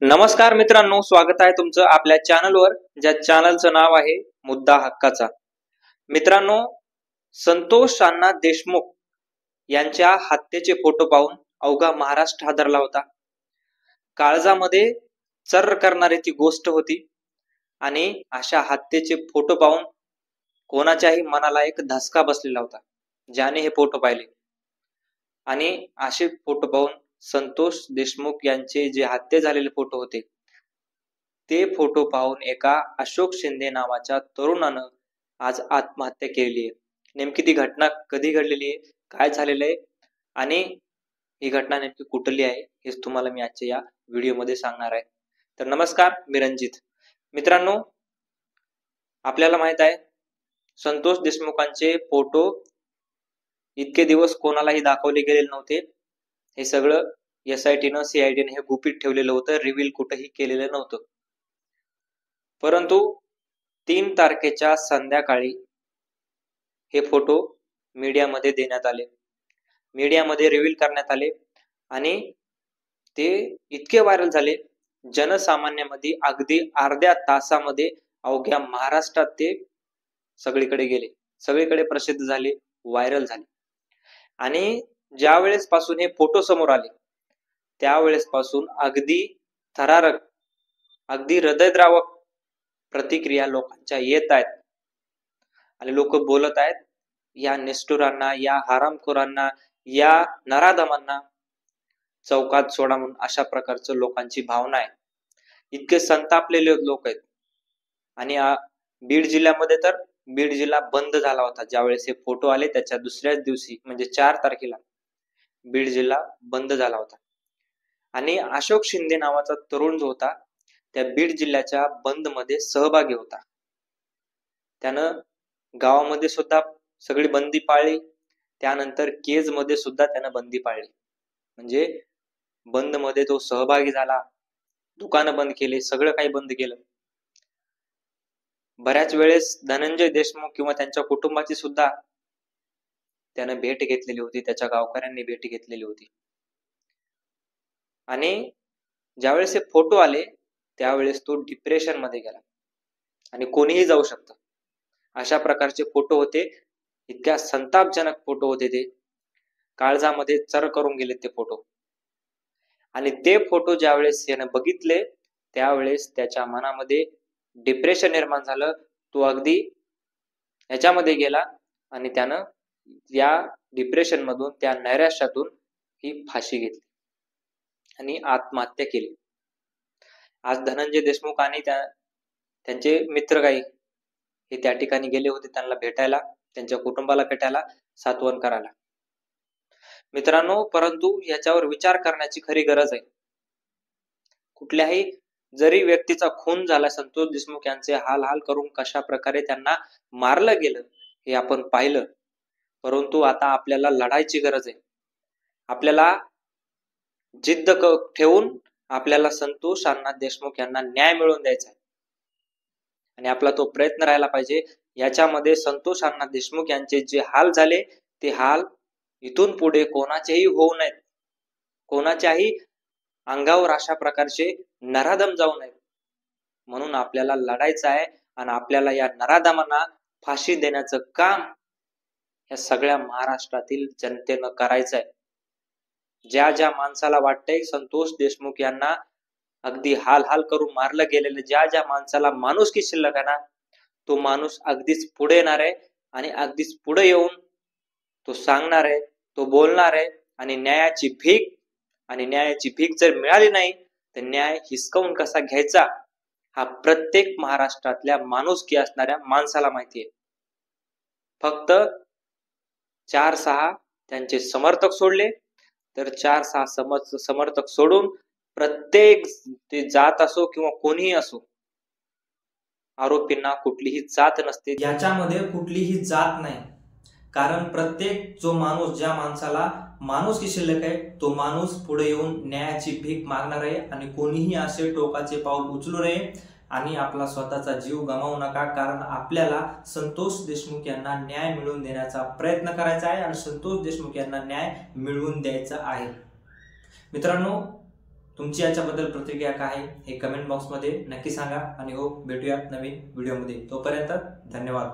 नमस्कार मित्रांनो, स्वागत आहे तुमचं आपल्या चॅनलवर, ज्या चॅनलचं नाव आहे मुद्दा हक्काचा। मित्रांनो, संतोष अण्णा देशमुख यांच्या हत्येचे फोटो पाहून अवघा महाराष्ट्र हादरला होता। काळजामध्ये चर्र करणारी ती गोष्ट होती आणि अशा हत्येचे फोटो पाहून कोणाच्याही मनाला एक धसका बसलेला होता ज्याने हे फोटो पाहिले। आणि असे फोटो पाहून संतोष देशमुख यांचे जे हत्या झालेले फोटो होते ते फोटो पाहून एका अशोक शिंदे नावाच्या तरुणानं आज आत्महत्या केली आहे। नेमकी ती घटना कधी घडलेली आहे, काय झालेलं आहे आणि ही घटना नेमकी कुठली आहे हेच तुम्हाला मी आजच्या या व्हिडिओमध्ये सांगणार आहे। तर नमस्कार, मी रणजित। मित्रांनो, आपल्याला माहित आहे संतोष देशमुखांचे फोटो इतके दिवस कोणालाही दाखवले गेलेले नव्हते। हे सगळं SIT-नं CID-ने हे गुपित ठेवलेलं होतं, रिव्हील कुठेही केलेलं नव्हतं। परंतु 3 तारखेच्या संध्याकाळी हे फोटो मीडियामध्ये देण्यात आले, मीडियामध्ये रिव्हील करण्यात आले आणि ते इतके व्हायरल झाले जनसामान्यामध्ये अगदी अर्ध्या तासामध्ये अवघ्या महाराष्ट्रात ते सगळीकडे गेले, सगळीकडे प्रसिद्ध झाले, व्हायरल झाले। आणि ज्या वेळेस पासून हे फोटो समोर आले त्यावेळेस पासून अगदी थरारक, अगदी हृदयद्रावक प्रतिक्रिया लोकांच्या येत आहेत आणि लोक बोलत आहेत, या निष्ठुरांना, या हरामखोरांना, या नराधमांना चौकात सोडा म्हणून अशा प्रकारचं लोकांची भावना आहे। इतके संतापलेले लोक आहेत। आणि बीड जिल्ह्यामध्ये तर बीड जिल्हा बंद झाला होता ज्यावेळेस हे फोटो आले त्याच्या दुसऱ्याच दिवशी म्हणजे 4 तारखेला बीड जिल्हा बंद झाला होता। आणि अशोक शिंदे नावाचा तरुण जो होता त्या बीड जिल्ह्याच्या बंद मध्ये सहभागी होता। त्यानं गावामध्ये सुद्धा सगळी बंदी पाळली, त्यानंतर केज मध्ये सुद्धा त्यानं बंदी पाळली, म्हणजे बंद मध्ये तो सहभागी झाला, दुकानं बंद केले, सगळं काही बंद केलं। बऱ्याच वेळेस धनंजय देशमुख किंवा त्यांच्या कुटुंबाची सुद्धा त्याने भेट घेतलेली होती, त्याच्या गावकऱ्यांनी भेट घेतलेली होती। आणि ज्यावेळेस हे फोटो आले त्यावेळेस तो डिप्रेशन मध्ये गेला आणि कोणीही जाऊ शकतं अशा प्रकारचे फोटो होते, इतक्या संतापजनक फोटो होते, ते काळजामध्ये चर करून गेले ते फोटो। आणि ते फोटो ज्यावेळेस याने बघितले त्यावेळेस त्याच्या मनामध्ये डिप्रेशन निर्माण झालं, तो अगदी ह्याच्यामध्ये गेला आणि त्यानं या डिप्रेशन मधून, त्या नैराश्यातून ही फाशी घेतली आणि आत्महत्या केली। आज धनंजय देशमुख आणि त्यांचे मित्र काही हे त्या ठिकाणी गेले होते त्यांना भेटायला, त्यांच्या कुटुंबाला भेटायला, सांत्वन करायला। मित्रांनो, परंतु याच्यावर विचार करण्याची खरी गरज आहे। कुठल्याही जरी व्यक्तीचा खून झाला, संतोष देशमुख यांचे हाल हाल करून कशा प्रकारे त्यांना मारलं गेलं हे आपण पाहिलं, परंतु आता आपल्याला लढायची गरज आहे। आपल्याला जिद्द ठेवून आपल्याला संतोष अण्णा देशमुख यांना न्याय मिळवून द्यायचा आहे आणि आपला तो प्रयत्न राहायला पाहिजे। याच्यामध्ये संतोष अण्णा देशमुख यांचे जे हाल झाले ते हाल इथून पुढे कोणाचेही होऊ नयेत, कोणाच्याही अंगावर अशा प्रकारचे नराधम जाऊ नयेत, म्हणून आपल्याला लढायचं आहे आणि आपल्याला या नराधमांना फाशी देण्याचं काम या सगळ्या महाराष्ट्रातील जनतेनं करायचं आहे। ज्या ज्या माणसाला वाटतंय संतोष देशमुख यांना अगदी हाल हाल करून मारलं गेलेलं, ज्या ज्या माणसाला माणुसकी शिल्लक आहे ना, तो माणूस अगदीच पुढे येणार आहे आणि अगदीच पुढे येऊन तो सांगणार आहे, तो बोलणार आहे आणि न्यायाची भीक जर मिळाली नाही तर न्याय हिसकावून कसा घ्यायचा हा प्रत्येक महाराष्ट्रातल्या माणुसकी असणाऱ्या माणसाला माहिती आहे। फक्त 4-6 त्यांचे समर्थक सोडले तर 4-6 समर्थक सोडून प्रत्येक ते जात असो किंवा कोणीही असो, आरोपींना कुठलीही जात नसते, याच्यामध्ये कुठलीही जात नाही। कारण प्रत्येक जो माणूस, ज्या माणसाला माणुसकी शिल्लक आहे तो माणूस पुढे येऊन न्यायाची भीक मागणार आहे आणि कोणीही असे टोकाचे पाऊल उचलू नये आणि आपला स्वतःचा जीव गमावू नका। कारण आपल्याला संतोष देशमुख यांना न्याय मिळवून देण्याचा प्रयत्न करायचा आहे आणि संतोष देशमुख यांना न्याय मिळवून द्यायचा आहे। मित्रांनो, तुमची याच्याबद्दल प्रतिक्रिया काय आहे हे कमेंट बॉक्समध्ये नक्की सांगा आणि हो भेटूया नवीन व्हिडिओमध्ये. तोपर्यंत धन्यवाद.